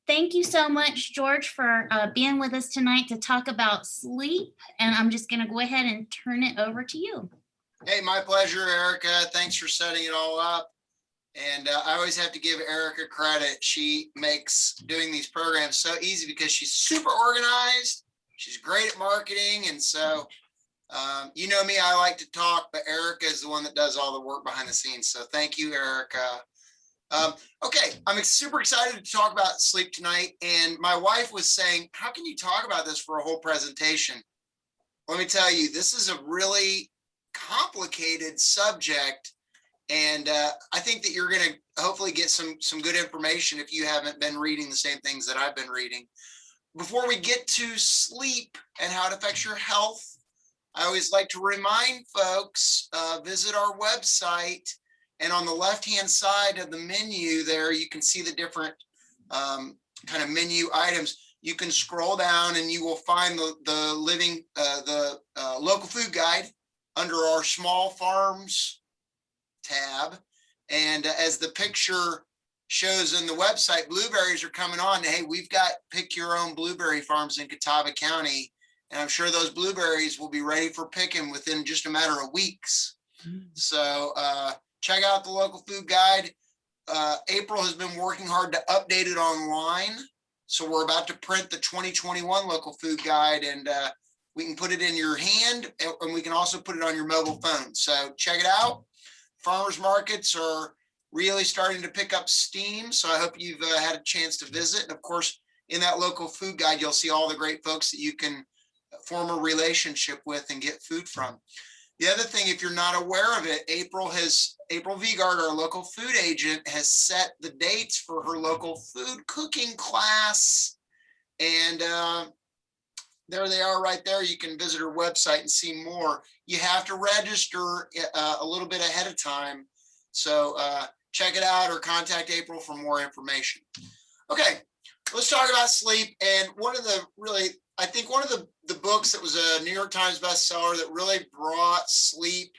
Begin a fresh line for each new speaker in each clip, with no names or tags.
thank you so much, George, for being with us tonight to talk about sleep. And I'm just going to go ahead and turn it over to you.
Hey, my pleasure, Erica. Thanks for setting it all up. And I always have to give Erica credit. She makes doing these programs so easy because she's super organized. She's great at marketing. And so, you know me, I like to talk, but Erica is the one that does all the work behind the scenes. So thank you, Erica. Okay, I'm super excited to talk about sleep tonight. And my wife was saying, how can you talk about this for a whole presentation? Let me tell you, this is a really complicated subject. And I think that you're going to hopefully get some good information if you haven't been reading the same things that I've been reading. Before we get to sleep and how it affects your health, I always like to remind folks, visit our website. And on the left-hand side of the menu there, you can see the different kind of menu items. You can scroll down and you will find the local food guide under our small farms tab. And as the picture shows in the website, blueberries are coming on. Hey, we've got pick your own blueberry farms in Catawba County. And I'm sure those blueberries will be ready for picking within just a matter of weeks. So check out the local food guide. April has been working hard to update it online. So we're about to print the 2021 local food guide, and we can put it in your hand, and we can also put it on your mobile phone. So check it out. Farmers markets are really starting to pick up steam. So I hope you've had a chance to visit. And of course, in that local food guide, you'll see all the great folks that you can form a relationship with and get food from. The other thing, if you're not aware of it, April Vigard, our local food agent, has set the dates for her local food cooking class. And there they are right there. You can visit her website and see more. You have to register a little bit ahead of time. So check it out or contact April for more information. Okay, let's talk about sleep. And I think one of the books that was a New York Times bestseller that really brought sleep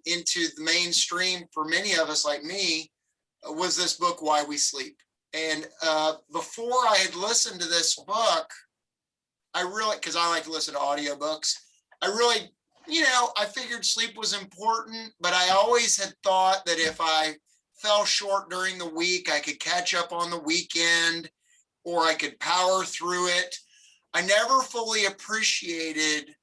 into the mainstream for many of us like me was this book, Why We Sleep. And before I had listened to this book, because I like to listen to audiobooks, I figured sleep was important, but I always had thought that if I fell short during the week, I could catch up on the weekend or I could power through it. I never fully appreciated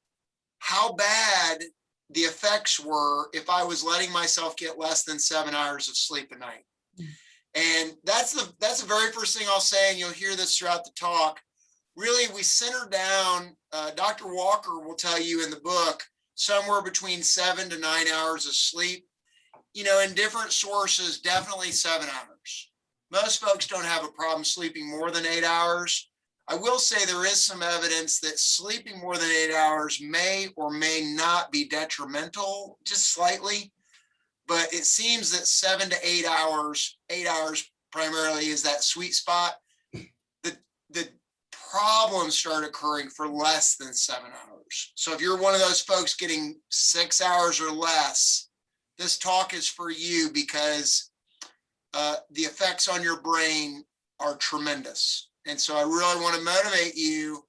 how bad the effects were if I was letting myself get less than 7 hours of sleep a night. And that's the very first thing I'll say, and you'll hear this throughout the talk. Really, we center down, Dr. Walker will tell you in the book, somewhere between 7 to 9 hours of sleep. In different sources, definitely 7 hours. Most folks don't have a problem sleeping more than 8 hours. I will say there is some evidence that sleeping more than 8 hours may or may not be detrimental, just slightly. But it seems that 7 to 8 hours primarily is that sweet spot. The problems start occurring for less than 7 hours. So if you're one of those folks getting 6 hours or less, this talk is for you because the effects on your brain are tremendous. And so I really want to motivate you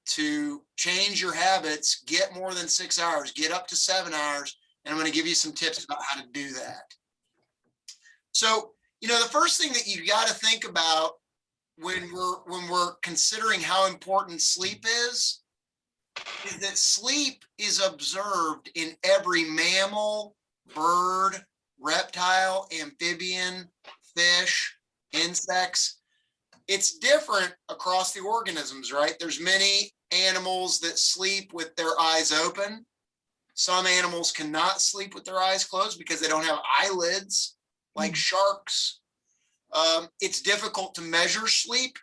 to change your habits, get more than 6 hours, get up to 7 hours. And I'm going to give you some tips about how to do that. So, the first thing that you got to think about when we're considering how important sleep is that sleep is observed in every mammal, bird, reptile, amphibian, fish, insects. It's different across the organisms, right? There's many animals that sleep with their eyes open. Some animals cannot sleep with their eyes closed because they don't have eyelids, like sharks. It's difficult to measure sleep,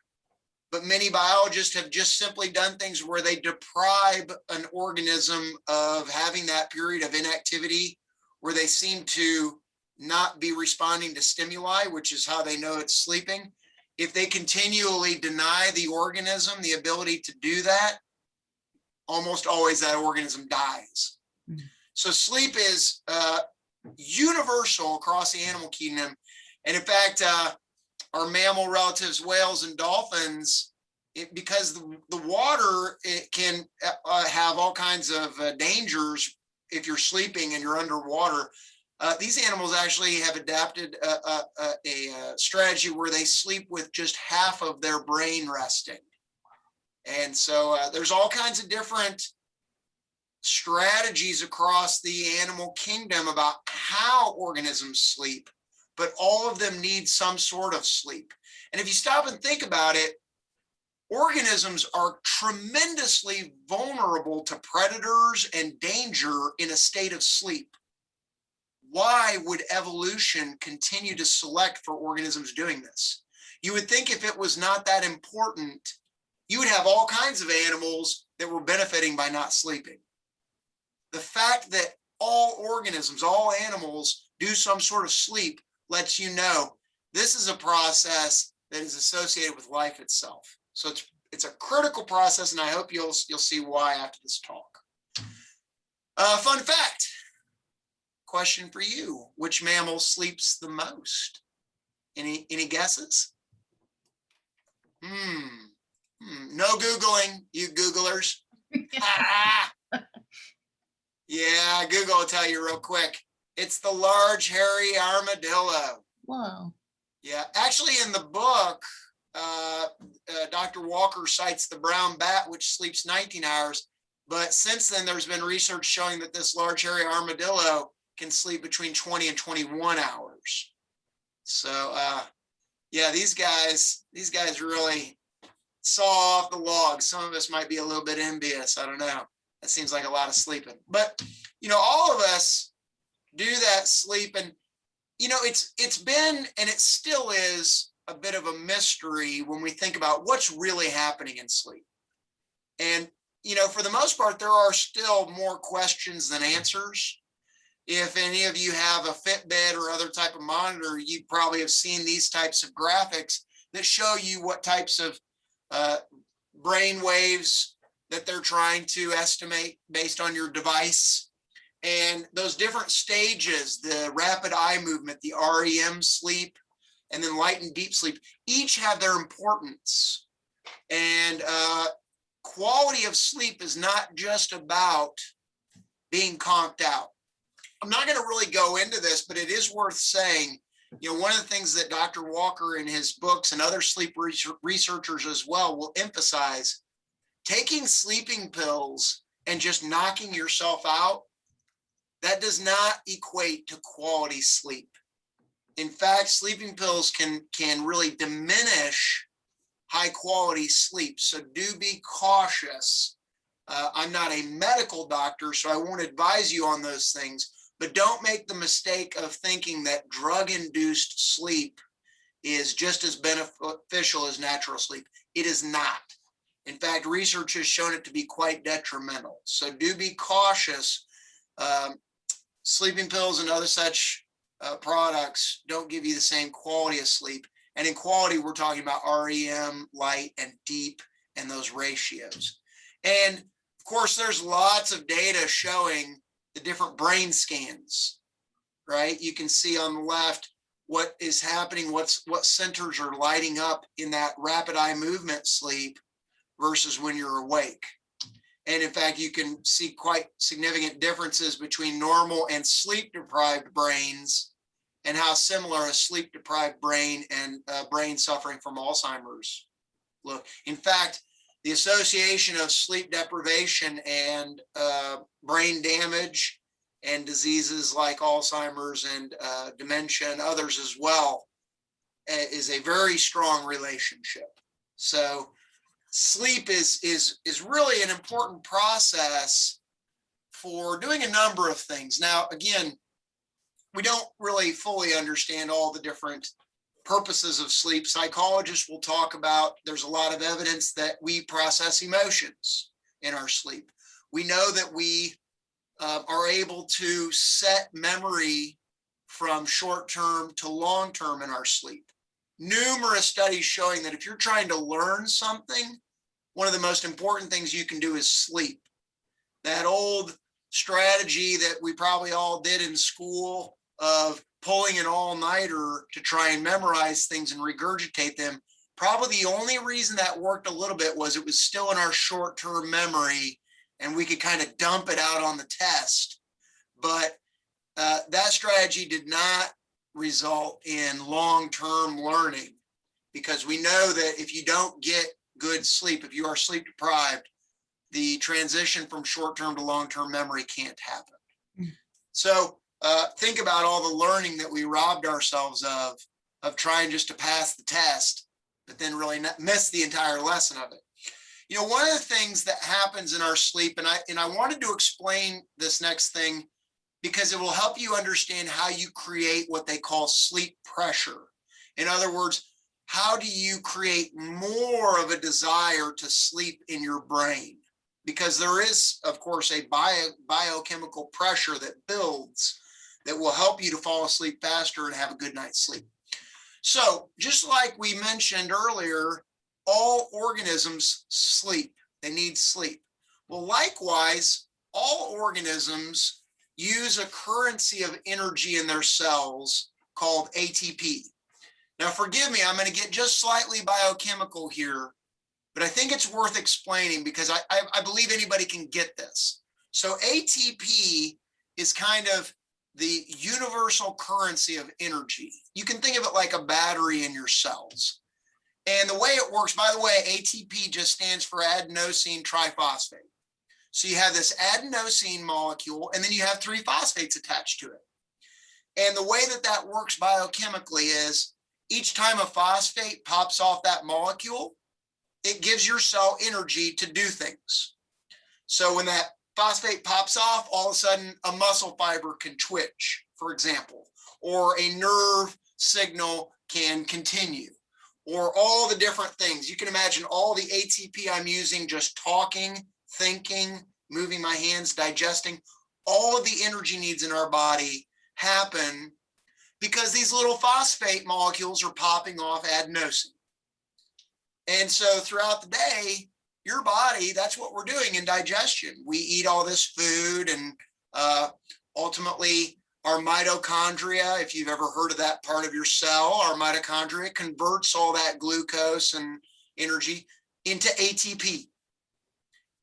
but many biologists have just simply done things where they deprive an organism of having that period of inactivity where they seem to not be responding to stimuli, which is how they know it's sleeping. If they continually deny the organism the ability to do that, almost always that organism dies. So sleep is universal across the animal kingdom. And in fact, our mammal relatives, whales and dolphins, because the water, it can have all kinds of dangers if you're sleeping and you're underwater. These animals actually have adapted a strategy where they sleep with just half of their brain resting. And so there's all kinds of different strategies across the animal kingdom about how organisms sleep, but all of them need some sort of sleep. And if you stop and think about it, organisms are tremendously vulnerable to predators and danger in a state of sleep. Why would evolution continue to select for organisms doing this? You would think if it was not that important, you would have all kinds of animals that were benefiting by not sleeping. The fact that all organisms, all animals do some sort of sleep lets you know this is a process that is associated with life itself. So it's a critical process, and I hope you'll see why after this talk. Fun fact, question for you: which mammal sleeps the most? Any guesses? No Googling, you Googlers. Yeah, Google will tell you real quick. It's the large hairy armadillo.
Whoa.
Yeah, actually in the book, Dr. Walker cites the brown bat, which sleeps 19 hours. But since then, there's been research showing that this large hairy armadillo can sleep between 20 and 21 hours. So, yeah, these guys really saw off the log. Some of us might be a little bit envious. I don't know. That seems like a lot of sleeping. But, you know, all of us do that sleep. And, you know, it's been, and it still is, a bit of a mystery when we think about what's really happening in sleep. And, you know, for the most part, there are still more questions than answers. If any of you have a Fitbit or other type of monitor, you probably have seen these types of graphics that show you what types of brain waves that they're trying to estimate based on your device. And those different stages, the rapid eye movement, the REM sleep, and then light and deep sleep, each have their importance. And quality of sleep is not just about being conked out. I'm not going to really go into this, but it is worth saying, you know, one of the things that Dr. Walker in his books and other sleep researchers as well will emphasize, taking sleeping pills and just knocking yourself out, that does not equate to quality sleep. In fact, sleeping pills can really diminish high quality sleep. So do be cautious. I'm not a medical doctor, so I won't advise you on those things, but don't make the mistake of thinking that drug-induced sleep is just as beneficial as natural sleep. It is not. In fact, research has shown it to be quite detrimental. So do be cautious. Sleeping pills and other such products don't give you the same quality of sleep. And in quality, we're talking about REM, light, and deep, and those ratios. And of course, there's lots of data showing the different brain scans, right? You can see on the left what is happening, what centers are lighting up in that rapid eye movement sleep versus when you're awake. And in fact, you can see quite significant differences between normal and sleep-deprived brains, and how similar a sleep-deprived brain and brain suffering from Alzheimer's look. In fact, the association of sleep deprivation and brain damage and diseases like Alzheimer's and dementia and others as well is a very strong relationship. So sleep is really an important process for doing a number of things. Now, again, we don't really fully understand all the different purposes of sleep. Psychologists will talk about, there's a lot of evidence that we process emotions in our sleep. We know that we are able to set memory from short-term to long-term in our sleep. Numerous studies showing that if you're trying to learn something, one of the most important things you can do is sleep. That old strategy that we probably all did in school of pulling an all-nighter to try and memorize things and regurgitate them. Probably the only reason that worked a little bit was it was still in our short-term memory and we could kind of dump it out on the test. But that strategy did not result in long-term learning, because we know that if you don't get good sleep, if you are sleep deprived, the transition from short-term to long-term memory can't happen. So think about all the learning that we robbed ourselves of trying just to pass the test, but then really miss the entire lesson of it. You know, one of the things that happens in our sleep, and I wanted to explain this next thing because it will help you understand how you create what they call sleep pressure. In other words, how do you create more of a desire to sleep in your brain? Because there is, of course, a biochemical pressure that builds that will help you to fall asleep faster and have a good night's sleep. So just like we mentioned earlier, all organisms sleep. They need sleep. Well, likewise, all organisms use a currency of energy in their cells called ATP. Now, forgive me, I'm going to get just slightly biochemical here, but I think it's worth explaining because I believe anybody can get this. So ATP is kind of the universal currency of energy. You can think of it like a battery in your cells. And the way it works, by the way, ATP just stands for adenosine triphosphate. So you have this adenosine molecule, and then you have 3 phosphates attached to it. And the way that that works biochemically is each time a phosphate pops off that molecule, it gives your cell energy to do things. So when that phosphate pops off, all of a sudden a muscle fiber can twitch, for example, or a nerve signal can continue, or all the different things. You can imagine all the ATP I'm using, just talking, thinking, moving my hands, digesting, all of the energy needs in our body happen because these little phosphate molecules are popping off adenosine. And so throughout the day, your body, that's what we're doing in digestion. We eat all this food, and ultimately our mitochondria, if you've ever heard of that part of your cell, our mitochondria converts all that glucose and energy into ATP.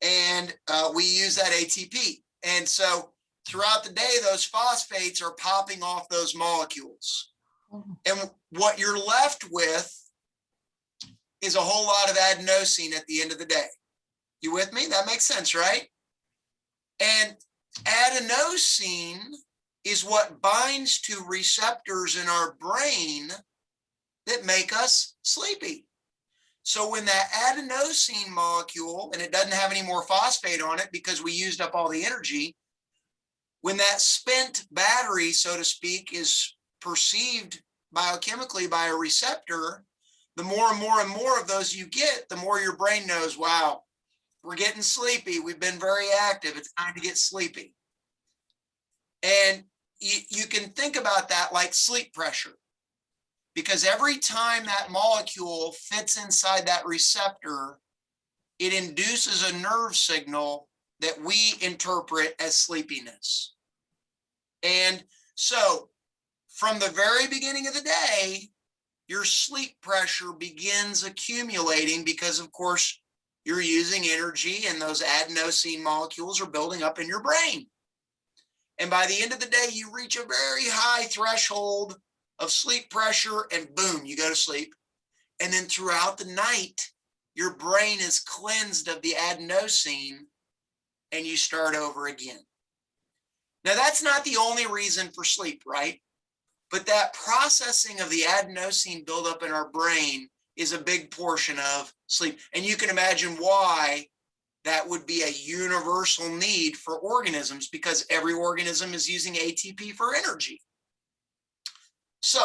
And we use that ATP. And so throughout the day, those phosphates are popping off those molecules. And what you're left with is a whole lot of adenosine at the end of the day. You with me? That makes sense, right? And adenosine is what binds to receptors in our brain that make us sleepy. So when that adenosine molecule, and it doesn't have any more phosphate on it because we used up all the energy, when that spent battery, so to speak, is perceived biochemically by a receptor, the more and more and more of those you get, the more your brain knows, wow, we're getting sleepy. We've been very active. It's time to get sleepy. And you can think about that like sleep pressure, because every time that molecule fits inside that receptor, it induces a nerve signal that we interpret as sleepiness. And so from the very beginning of the day, your sleep pressure begins accumulating because, of course, you're using energy and those adenosine molecules are building up in your brain. And by the end of the day, you reach a very high threshold of sleep pressure and boom, you go to sleep. And then throughout the night, your brain is cleansed of the adenosine and you start over again. Now, that's not the only reason for sleep, right? But that processing of the adenosine buildup in our brain is a big portion of sleep. And you can imagine why that would be a universal need for organisms, because every organism is using ATP for energy. So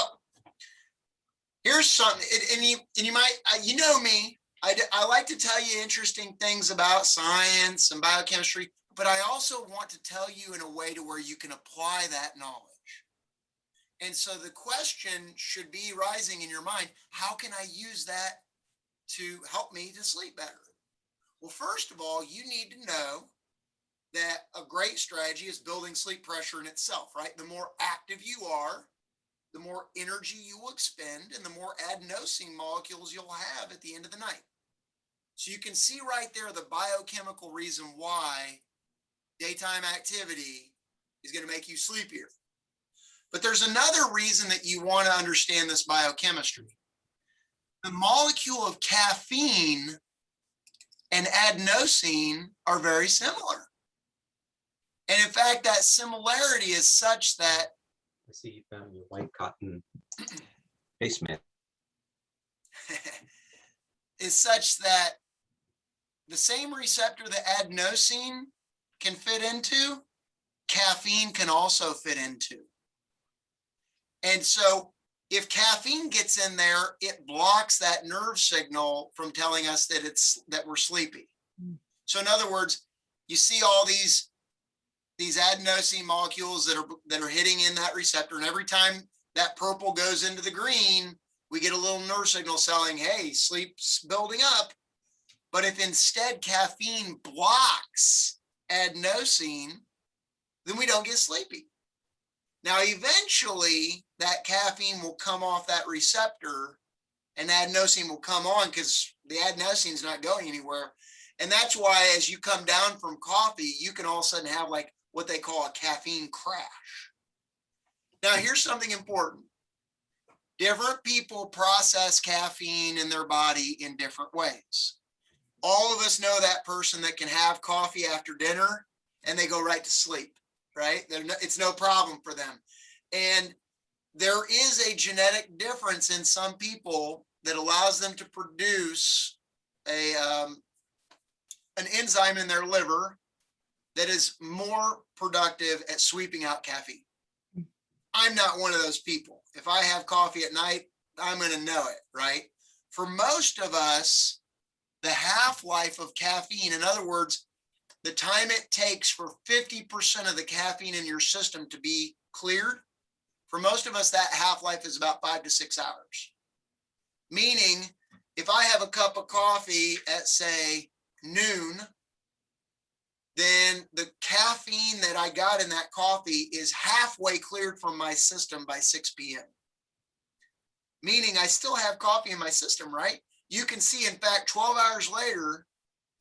here's something, and you might, you know me, I like to tell you interesting things about science and biochemistry, but I also want to tell you in a way to where you can apply that knowledge. And so the question should be rising in your mind, how can I use that to help me to sleep better? Well, first of all, you need to know that a great strategy is building sleep pressure in itself, right? The more active you are, the more energy you will expend and the more adenosine molecules you'll have at the end of the night. So you can see right there the biochemical reason why daytime activity is going to make you sleepier. But there's another reason that you want to understand this biochemistry. The molecule of caffeine and adenosine are very similar. And in fact, that similarity is such that
I see you found your white cotton face mask.
is such that the same receptor that adenosine can fit into, caffeine can also fit into. And so if caffeine gets in there, it blocks that nerve signal from telling us that we're sleepy. So in other words, you see all these adenosine molecules that are hitting in that receptor, and every time that purple goes into the green, we get a little nerve signal saying, hey, sleep's building up. But if instead caffeine blocks adenosine, then we don't get sleepy. Now, eventually that caffeine will come off that receptor and adenosine will come on because the adenosine is not going anywhere. And that's why as you come down from coffee, you can all of a sudden have like what they call a caffeine crash. Now, here's something important. Different people process caffeine in their body in different ways. All of us know that person that can have coffee after dinner and they go right to sleep, right? It's no problem for them. And there is a genetic difference in some people that allows them to produce an enzyme in their liver that is more productive at sweeping out caffeine. I'm not one of those people. If I have coffee at night, I'm going to know it, right? For most of us, the half-life of caffeine, in other words, the time it takes for 50% of the caffeine in your system to be cleared, for most of us, that half-life is about 5 to 6 hours. Meaning, if I have a cup of coffee at, say, noon, then the caffeine that I got in that coffee is halfway cleared from my system by 6 p.m. Meaning I still have coffee in my system, right? You can see, in fact, 12 hours later,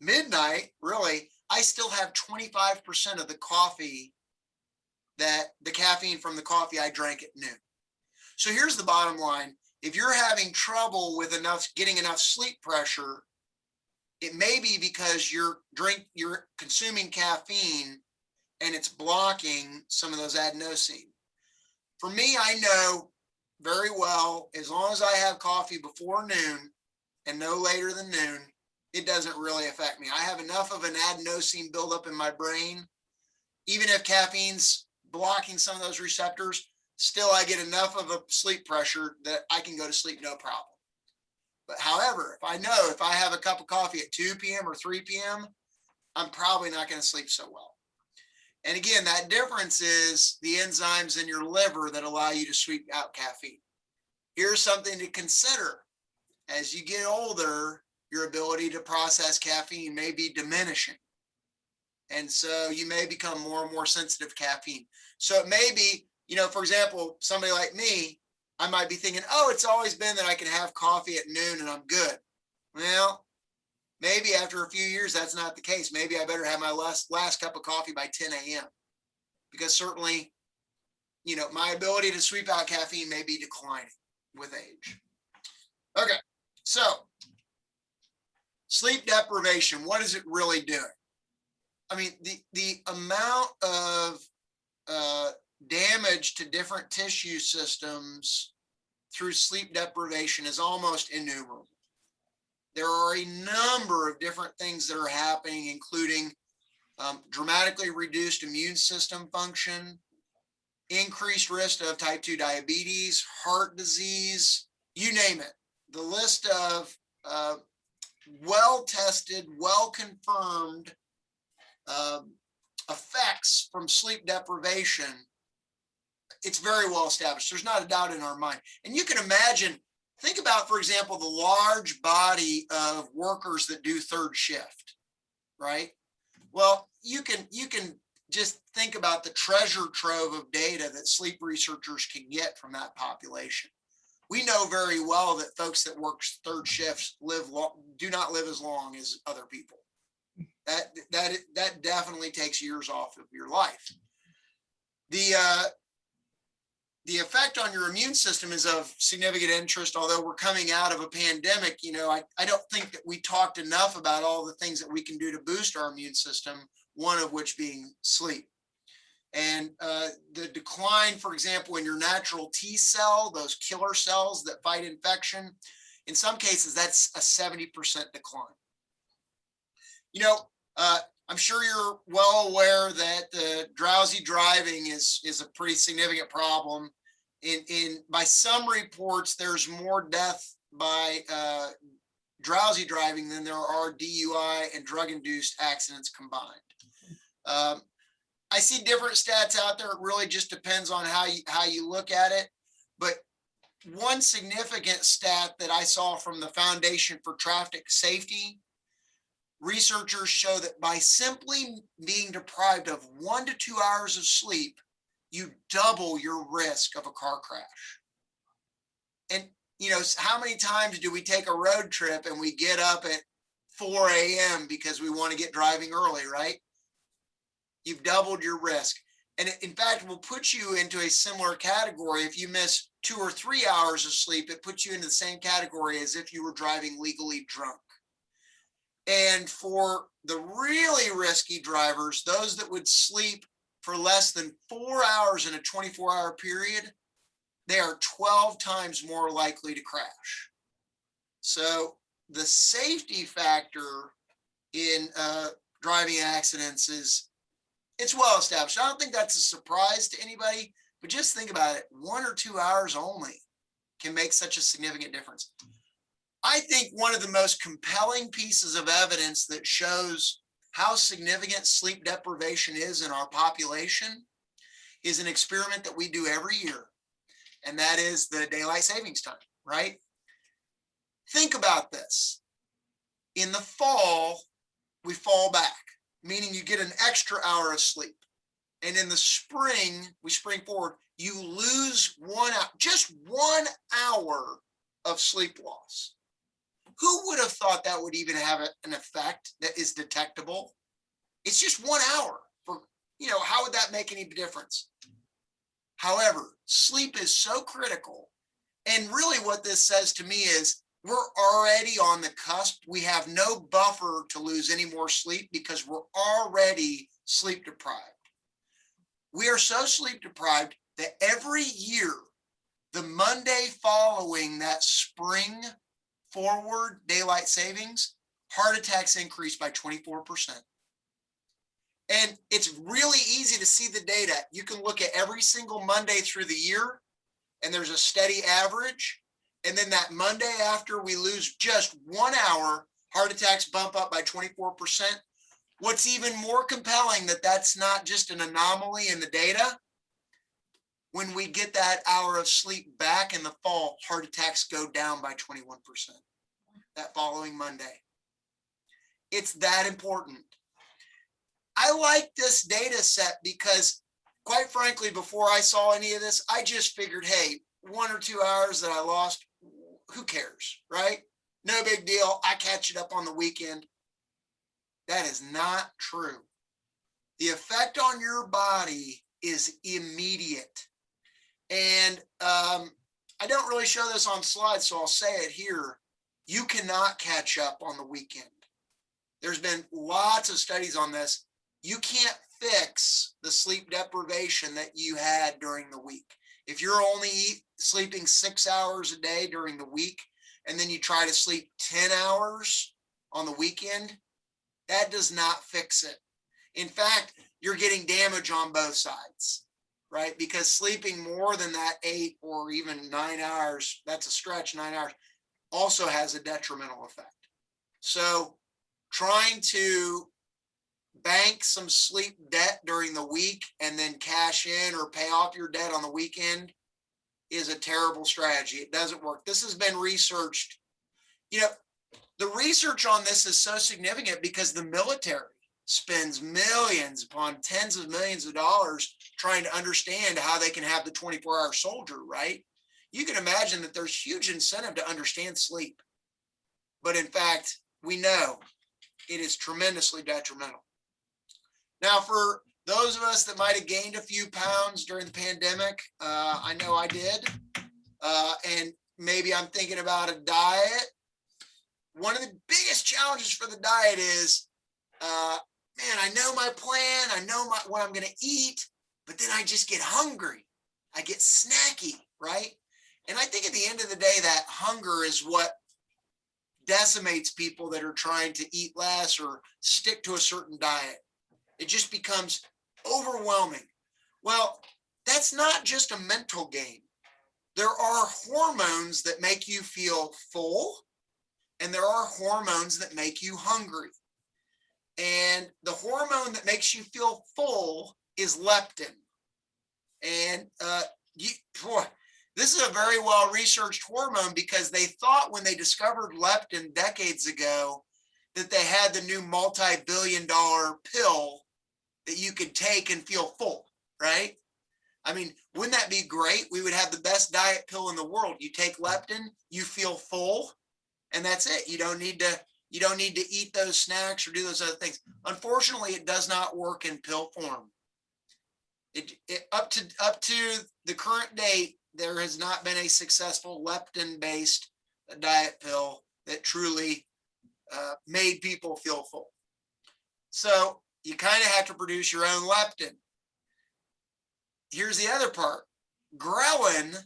midnight, really, I still have 25% of the coffee, that the caffeine from the coffee I drank at noon. So here's the bottom line. If you're having trouble with getting enough sleep pressure, it may be because you're consuming caffeine and it's blocking some of those adenosine. For me, I know very well, as long as I have coffee before noon and no later than noon, it doesn't really affect me. I have enough of an adenosine buildup in my brain. Even if caffeine's blocking some of those receptors, still I get enough of a sleep pressure that I can go to sleep no problem. But however, if I have a cup of coffee at 2 p.m. or 3 p.m., I'm probably not going to sleep so well. And again, that difference is the enzymes in your liver that allow you to sweep out caffeine. Here's something to consider. As you get older, your ability to process caffeine may be diminishing. And so you may become more and more sensitive to caffeine. So it may be, for example, somebody like me, I might be thinking, oh, it's always been that I can have coffee at noon and I'm good. Well, maybe after a few years, that's not the case. Maybe I better have my last cup of coffee by 10 a.m. Because certainly, my ability to sweep out caffeine may be declining with age. Okay, so sleep deprivation, what is it really doing? I mean, the amount of damage to different tissue systems through sleep deprivation is almost innumerable. There are a number of different things that are happening, including dramatically reduced immune system function, increased risk of type 2 diabetes, heart disease, you name it. The list of well-tested, well-confirmed effects from sleep deprivation, it's very well established. There's not a doubt in our mind. And you can imagine, think about, for example, the large body of workers that do third shift, right? Well, you can just think about the treasure trove of data that sleep researchers can get from that population. We know very well that folks that work third shifts do not live as long as other people. That definitely takes years off of your life. The effect on your immune system is of significant interest, although we're coming out of a pandemic. I don't think that we talked enough about all the things that we can do to boost our immune system, one of which being sleep. And the decline, for example, in your natural T cell, those killer cells that fight infection, in some cases, that's a 70% decline. I'm sure you're well aware that drowsy driving is a pretty significant problem. By some reports, there's more death by drowsy driving than there are DUI and drug-induced accidents combined. I see different stats out there. It really just depends on how you look at it. But one significant stat that I saw from the Foundation for Traffic Safety, researchers show that by simply being deprived of 1 to 2 hours of sleep, you double your risk of a car crash. And, how many times do we take a road trip and we get up at 4 a.m. because we want to get driving early, right? You've doubled your risk. And in fact, will put you into a similar category. If you miss 2 or 3 hours of sleep, it puts you into the same category as if you were driving legally drunk. And for the really risky drivers, those that would sleep for less than 4 hours in a 24-hour period, they are 12 times more likely to crash. So the safety factor in driving accidents it's well established. I don't think that's a surprise to anybody, but just think about it. 1 or 2 hours only can make such a significant difference. I think one of the most compelling pieces of evidence that shows how significant sleep deprivation is in our population is an experiment that we do every year, and that is the daylight savings time, right? Think about this. In the fall, we fall back, meaning you get an extra hour of sleep. And in the spring, we spring forward, you lose 1 hour, just 1 hour of sleep loss. Who would have thought that would even have an effect that is detectable? It's just 1 hour. How would that make any difference? However, sleep is so critical. And really what this says to me is we're already on the cusp. We have no buffer to lose any more sleep because we're already sleep deprived. We are so sleep deprived that every year, the Monday following that spring forward daylight savings, heart attacks increase by 24%. And it's really easy to see the data. You can look at every single Monday through the year, and there's a steady average. And then that Monday after we lose just 1 hour, heart attacks bump up by 24%. What's even more compelling that that's not just an anomaly in the data, when we get that hour of sleep back in the fall, heart attacks go down by 21% that following Monday. It's that important. I like this data set because, quite frankly, before I saw any of this, I just figured, hey, 1 or 2 hours that I lost, who cares, right? No big deal. I catch it up on the weekend. That is not true. The effect on your body is immediate. And I don't really show this on slides, so I'll say it here. You cannot catch up on the weekend. There's been lots of studies on this. You can't fix the sleep deprivation that you had during the week. If you're only sleeping 6 hours a day during the week, and then you try to sleep 10 hours on the weekend, that does not fix it. In fact, you're getting damage on both sides, right? Because sleeping more than that 8 or even 9 hours, that's a stretch, 9 hours, also has a detrimental effect. So trying to bank some sleep debt during the week and then cash in or pay off your debt on the weekend is a terrible strategy. It doesn't work. This has been researched. The research on this is so significant because the military spends millions upon tens of millions of dollars trying to understand how they can have the 24-hour soldier, right? You can imagine that there's huge incentive to understand sleep. But in fact, we know it is tremendously detrimental. Now, for those of us that might have gained a few pounds during the pandemic, I know I did, and maybe I'm thinking about a diet. One of the biggest challenges for the diet is, man, I know my plan, I know what I'm going to eat, but then I just get hungry. I get snacky, right? And I think at the end of the day, that hunger is what decimates people that are trying to eat less or stick to a certain diet. It just becomes overwhelming. Well, that's not just a mental game. There are hormones that make you feel full, and there are hormones that make you hungry. And the hormone that makes you feel full is leptin. And this is a very well-researched hormone, because they thought when they discovered leptin decades ago that they had the new multi-billion-dollar pill that you could take and feel full, right? I mean, wouldn't that be great? We would have the best diet pill in the world. You take leptin, you feel full, and that's it. You don't need to eat those snacks or do those other things. Unfortunately, it does not work in pill form. Up to the current date, there has not been a successful leptin-based diet pill that truly made people feel full. So you kind of have to produce your own leptin. Here's the other part. Ghrelin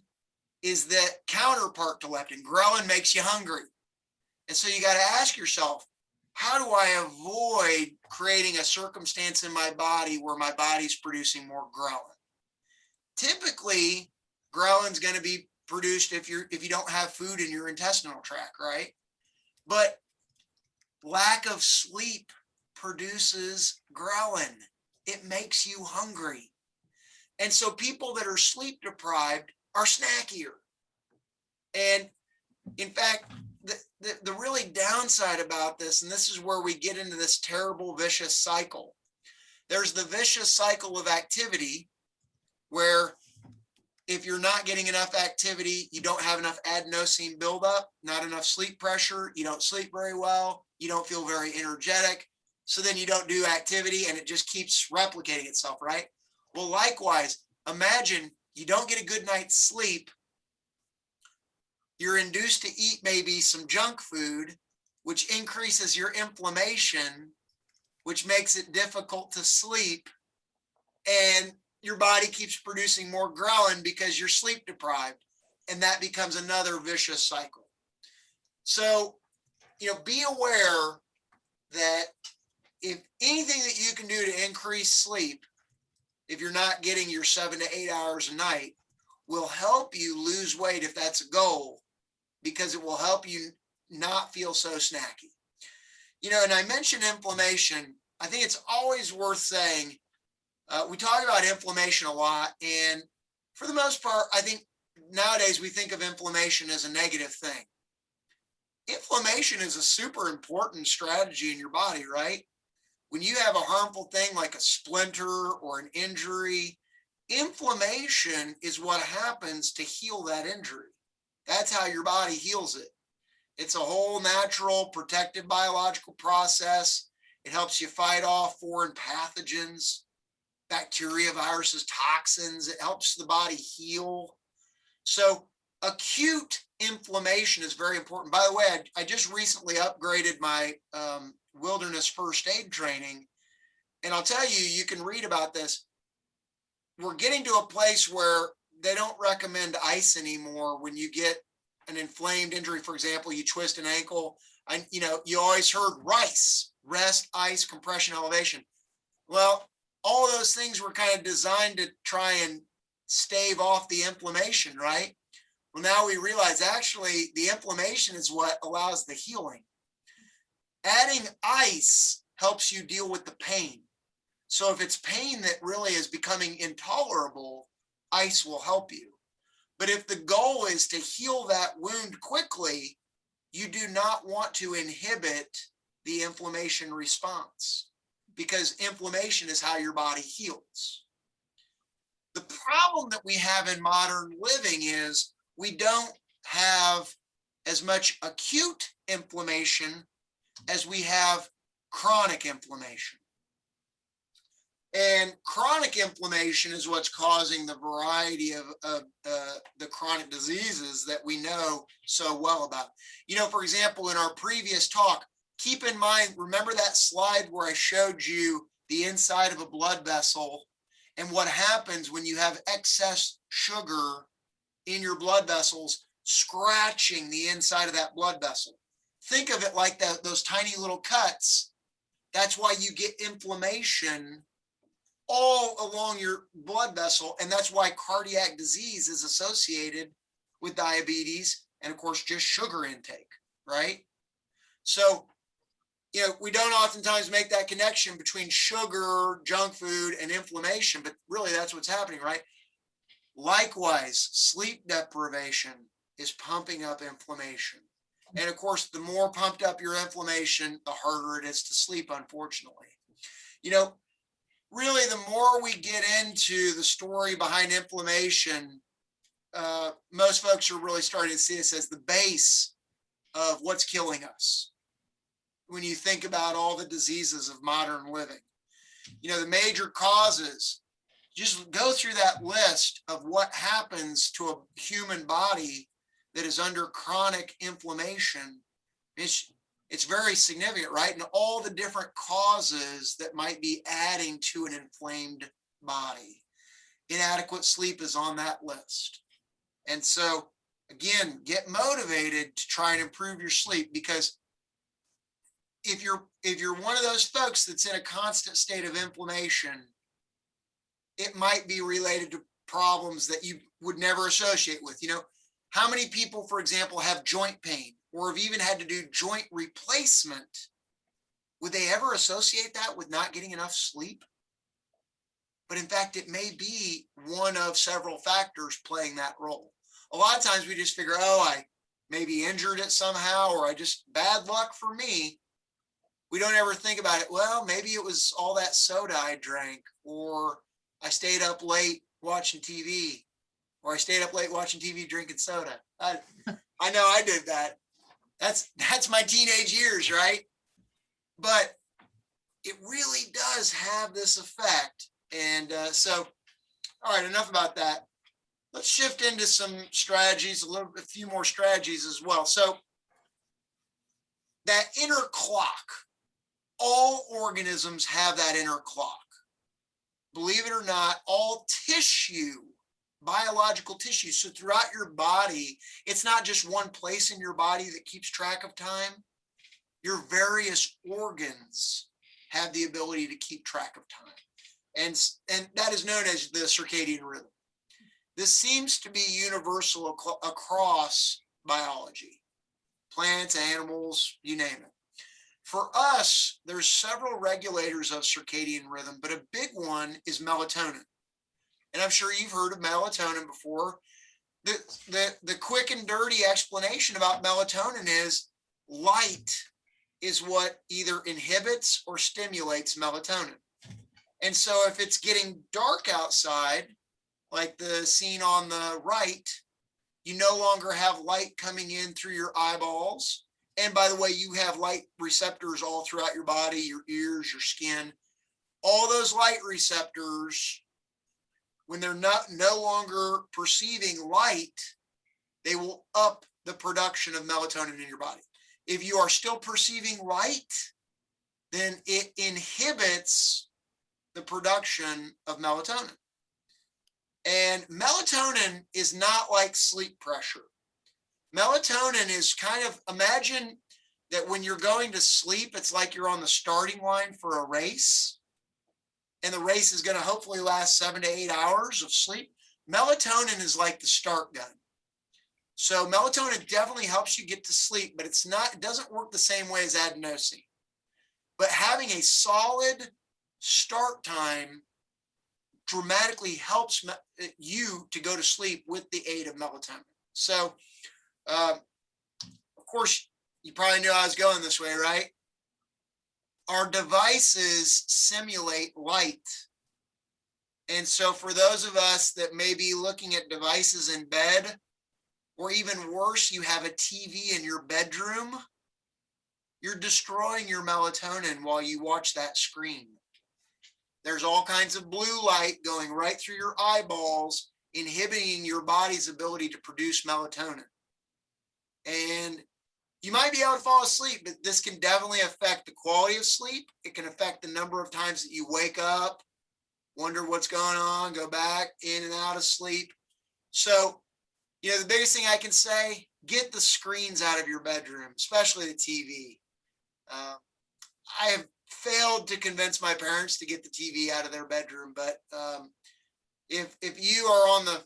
is the counterpart to leptin. Ghrelin makes you hungry. And so you got to ask yourself, how do I avoid creating a circumstance in my body where my body's producing more ghrelin? Typically, ghrelin is going to be produced if you don't have food in your intestinal tract, right? But lack of sleep produces ghrelin. It makes you hungry. And so people that are sleep deprived are snackier. And in fact, the really downside about this, and this is where we get into this terrible vicious cycle. There's the vicious cycle of activity, where if you're not getting enough activity, you don't have enough adenosine buildup, not enough sleep pressure, you don't sleep very well, you don't feel very energetic. So then you don't do activity, and it just keeps replicating itself, right? Well, likewise, imagine you don't get a good night's sleep. You're induced to eat maybe some junk food, which increases your inflammation, which makes it difficult to sleep. And your body keeps producing more ghrelin because you're sleep deprived. And that becomes another vicious cycle. So, be aware that if anything that you can do to increase sleep, if you're not getting your 7 to 8 hours a night, will help you lose weight if that's a goal, because it will help you not feel so snacky. And I mentioned inflammation. I think it's always worth saying, we talk about inflammation a lot, and for the most part, I think nowadays we think of inflammation as a negative thing. Inflammation is a super important strategy in your body, right? When you have a harmful thing like a splinter or an injury, inflammation is what happens to heal that injury. That's how your body heals it. It's a whole natural protective biological process. It helps you fight off foreign pathogens, bacteria, viruses, toxins. It helps the body heal. So acute inflammation is very important. By the way, I just recently upgraded my wilderness first aid training. And I'll tell you, you can read about this. We're getting to a place where they don't recommend ice anymore when you get an inflamed injury. For example, you twist an ankle. You always heard RICE, rest, ice, compression, elevation. Well, all of those things were kind of designed to try and stave off the inflammation, right? Well, now we realize actually the inflammation is what allows the healing. Adding ice helps you deal with the pain. So if it's pain that really is becoming intolerable, ice will help you. But if the goal is to heal that wound quickly, you do not want to inhibit the inflammation response, because inflammation is how your body heals. The problem that we have in modern living is we don't have as much acute inflammation as we have chronic inflammation. And chronic inflammation is what's causing the variety of the chronic diseases that we know so well about. You know, for example, in our previous talk, keep in mind, remember that slide where I showed you the inside of a blood vessel and what happens when you have excess sugar in your blood vessels scratching the inside of that blood vessel. Think of it like that, those tiny little cuts. That's why you get inflammation all along your blood vessel. And that's why cardiac disease is associated with diabetes and, of course, just sugar intake, right? So, you know, we don't oftentimes make that connection between sugar, junk food, and inflammation, but really that's what's happening, right? Likewise, sleep deprivation is pumping up inflammation. And of course, the more pumped up your inflammation, the harder it is to sleep, unfortunately. You know, really, the more we get into the story behind inflammation, most folks are really starting to see this as the base of what's killing us. When you think about all the diseases of modern living, you know, the major causes, just go through that list of what happens to a human body that is under chronic inflammation. It's very significant, right? And all the different causes that might be adding to an inflamed body. Inadequate sleep is on that list. And so, again, get motivated to try and improve your sleep, because if you're one of those folks that's in a constant state of inflammation, it might be related to problems that you would never associate with. You know, how many people, for example, have joint pain or have even had to do joint replacement? Would they ever associate that with not getting enough sleep? But in fact, it may be one of several factors playing that role. A lot of times we just figure, oh, I maybe injured it somehow, or I just, bad luck for me. We don't ever think about it. Well, maybe it was all that soda I drank, or I stayed up late watching TV, or I stayed up late watching TV drinking soda. I know I did that. That's my teenage years, right? But it really does have this effect. And so, all right, enough about that. Let's shift into some strategies, a few more strategies as well. So that inner clock, all organisms have that inner clock. Believe it or not, all tissue, biological tissue, so throughout your body, it's not just one place in your body that keeps track of time. Your various organs have the ability to keep track of time. And that is known as the circadian rhythm. This seems to be universal across biology, plants, animals, you name it. For us, there's several regulators of circadian rhythm, but a big one is melatonin. And I'm sure you've heard of melatonin before. The quick and dirty explanation about melatonin is light is what either inhibits or stimulates melatonin. And so if it's getting dark outside, like the scene on the right, you no longer have light coming in through your eyeballs. And by the way, you have light receptors all throughout your body, your ears, your skin. All those light receptors, when they're no longer perceiving light, they will up the production of melatonin in your body. If you are still perceiving light, then it inhibits the production of melatonin. And melatonin is not like sleep pressure. Melatonin is kind of, imagine that when you're going to sleep, it's like you're on the starting line for a race. And the race is going to hopefully last 7 to 8 hours of sleep. Melatonin is like the start gun. So melatonin definitely helps you get to sleep, but it doesn't work the same way as adenosine. But having a solid start time dramatically helps you to go to sleep with the aid of melatonin. So, of course, you probably knew I was going this way, right? our devices simulate light. And so for those of us that may be looking at devices in bed, or even worse, you have a TV in your bedroom, you're destroying your melatonin while you watch that screen. There's all kinds of blue light going right through your eyeballs, inhibiting your body's ability to produce melatonin. And you might be able to fall asleep, but this can definitely affect the quality of sleep. It can affect the number of times that you wake up, wonder what's going on, go back in and out of sleep. So, the biggest thing I can say, get the screens out of your bedroom, especially the TV. I have failed to convince my parents to get the TV out of their bedroom, but if you are on the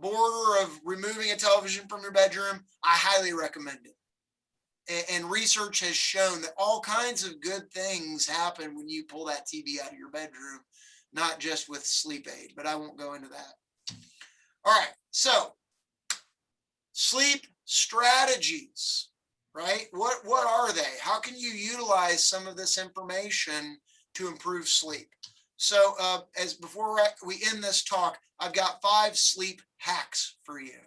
border of removing a television from your bedroom, I highly recommend it. And research has shown that all kinds of good things happen when you pull that TV out of your bedroom, not just with sleep aid, but I won't go into that. All right, so sleep strategies, right? What are they? How can you utilize some of this information to improve sleep? So as before we end this talk, I've got 5 sleep hacks for you.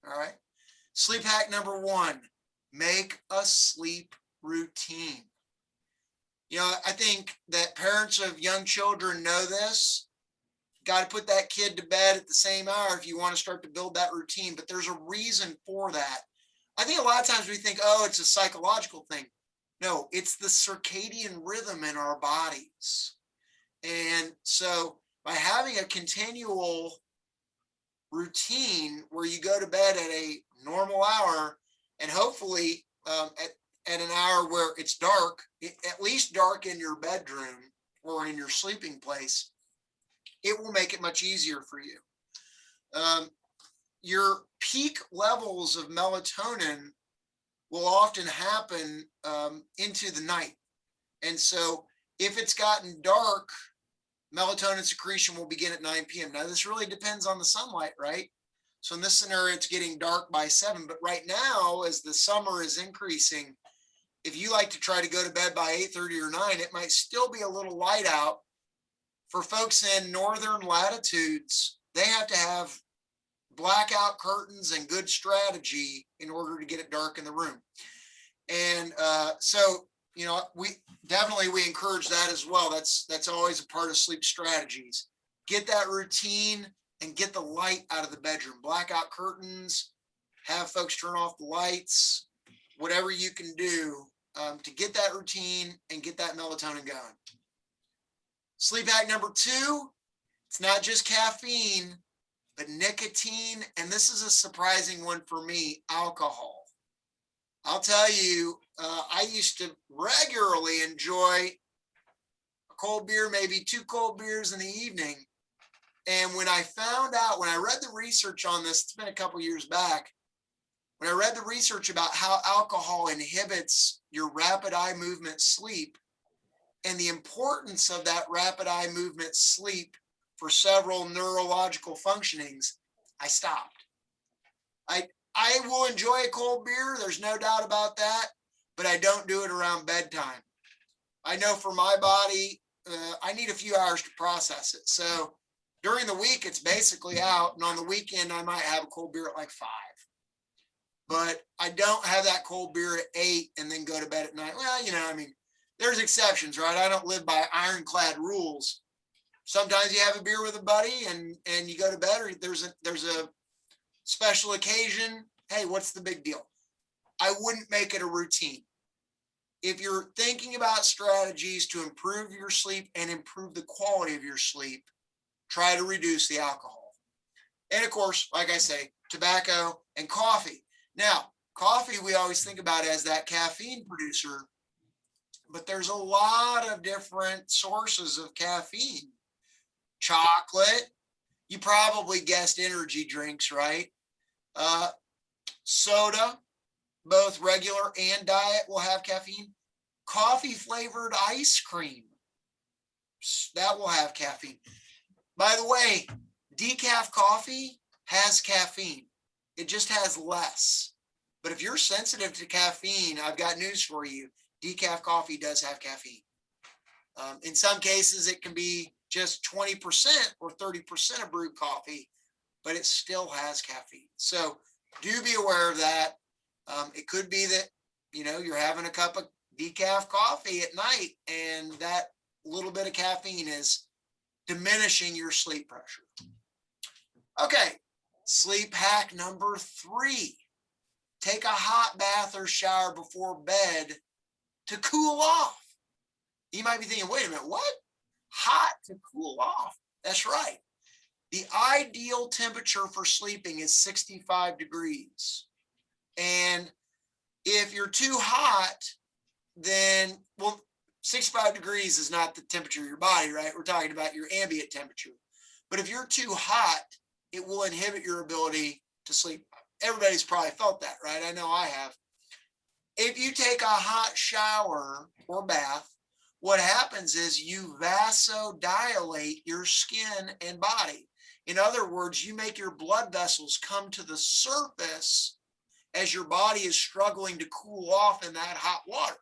All right. Sleep hack number 1, make a sleep routine. I think that parents of young children know this. Got to put that kid to bed at the same hour if you want to start to build that routine, but there's a reason for that. I think a lot of times we think, oh, it's a psychological thing. No, it's the circadian rhythm in our bodies. And so by having a continual routine where you go to bed at a normal hour, and hopefully at an hour where it's dark, at least dark in your bedroom or in your sleeping place, it will make it much easier for you. Your peak levels of melatonin will often happen into the night. And so if it's gotten dark, melatonin secretion will begin at 9 p.m. Now, this really depends on the sunlight, right? So in this scenario, it's getting dark by 7. But right now, as the summer is increasing, if you like to try to go to bed by 8:30 or 9, it might still be a little light out. For folks in northern latitudes, they have to have blackout curtains and good strategy in order to get it dark in the room. And so, we encourage that as well. That's always a part of sleep strategies. Get that routine and get the light out of the bedroom. Blackout curtains, have folks turn off the lights, whatever you can do to get that routine and get that melatonin going. Sleep hack number 2, it's not just caffeine, but nicotine, and this is a surprising one for me, alcohol. I'll tell you, I used to regularly enjoy a cold beer, maybe 2 cold beers in the evening. And when I read the research on this, it's been a couple years back, when I read the research about how alcohol inhibits your rapid eye movement sleep and the importance of that rapid eye movement sleep for several neurological functionings, I stopped. I will enjoy a cold beer. There's no doubt about that, but I don't do it around bedtime. I know for my body, I need a few hours to process it. So during the week, it's basically out. And on the weekend, I might have a cold beer at like 5. But I don't have that cold beer at 8 and then go to bed at 9. Well, there's exceptions, right? I don't live by ironclad rules. Sometimes you have a beer with a buddy and you go to bed, or there's a special occasion. Hey, what's the big deal? I wouldn't make it a routine. If you're thinking about strategies to improve your sleep and improve the quality of your sleep, try to reduce the alcohol. And of course, like I say, tobacco and coffee. Now, coffee, we always think about as that caffeine producer, but there's a lot of different sources of caffeine. Chocolate, you probably guessed energy drinks, right? Soda, both regular and diet, will have caffeine. Coffee flavored ice cream, that will have caffeine. By the way, decaf coffee has caffeine. It just has less. But if you're sensitive to caffeine, I've got news for you. Decaf coffee does have caffeine. In some cases, it can be just 20% or 30% of brewed coffee, but it still has caffeine. So do be aware of that. It could be that, you know, you're having a cup of decaf coffee at night and that little bit of caffeine is diminishing your sleep pressure. Okay, sleep hack number 3. Take a hot bath or shower before bed to cool off. You might be thinking, wait a minute, what? Hot to cool off. That's right. The ideal temperature for sleeping is 65 degrees. And if you're too hot, then, well, 65 degrees is not the temperature of your body, right? We're talking about your ambient temperature. But if you're too hot, it will inhibit your ability to sleep. Everybody's probably felt that, right? I know I have. If you take a hot shower or bath, what happens is you vasodilate your skin and body. In other words, you make your blood vessels come to the surface as your body is struggling to cool off in that hot water.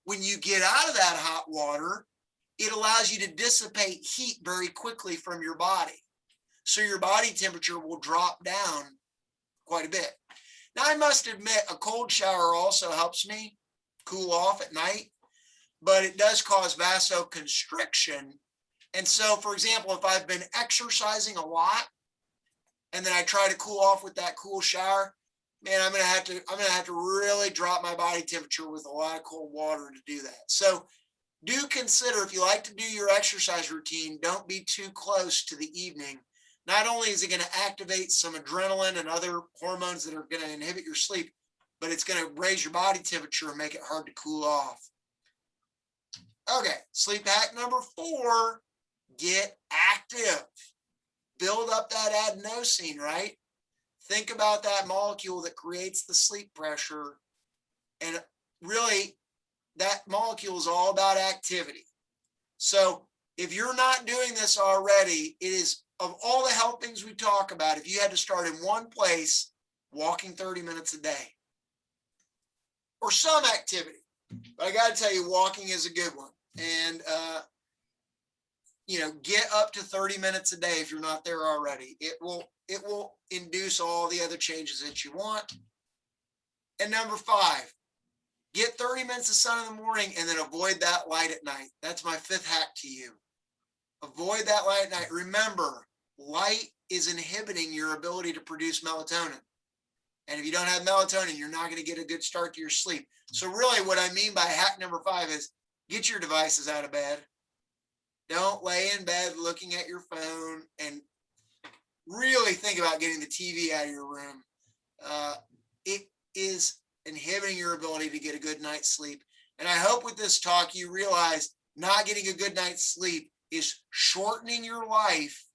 When you get out of that hot water, it allows you to dissipate heat very quickly from your body. So your body temperature will drop down quite a bit. Now, I must admit, a cold shower also helps me cool off at night, but it does cause vasoconstriction. And so, for example, if I've been exercising a lot and then I try to cool off with that cool shower, man, I'm gonna have to really drop my body temperature with a lot of cold water to do that. So do consider, if you like to do your exercise routine, don't be too close to the evening. Not only is it going to activate some adrenaline and other hormones that are going to inhibit your sleep, but it's going to raise your body temperature and make it hard to cool off. Okay, sleep hack number 4, get active. Build up that adenosine, right? Think about that molecule that creates the sleep pressure. And really, that molecule is all about activity. So if you're not doing this already, it is, of all the health things we talk about, if you had to start in one place, walking 30 minutes a day or some activity. But I got to tell you, walking is a good one. And, you know, get up to 30 minutes a day if you're not there already. It will induce all the other changes that you want. And number 5, get 30 minutes of sun in the morning and then avoid that light at night. That's my 5th hack to you. Avoid that light at night. Remember, light is inhibiting your ability to produce melatonin. And if you don't have melatonin, you're not going to get a good start to your sleep. So really what I mean by hack number 5 is get your devices out of bed. Don't lay in bed looking at your phone and really think about getting the TV out of your room. It is inhibiting your ability to get a good night's sleep. And I hope with this talk you realize not getting a good night's sleep is shortening your life,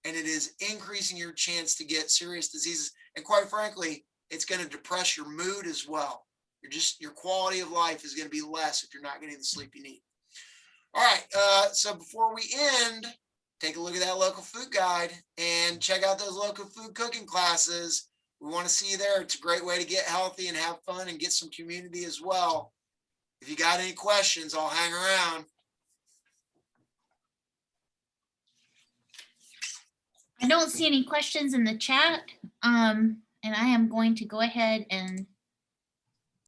and it is increasing your chance to get serious diseases. And quite frankly, it's going to depress your mood as well. Your quality of life is going to be less if you're not getting the sleep you need. All right, so before we end, take a look at that local food guide and check out those local food cooking classes. We want to see you there. It's a great way to get healthy and have fun and get some community as well. If you got any questions, I'll hang around.
I don't see any questions in the chat. And I am going to go ahead and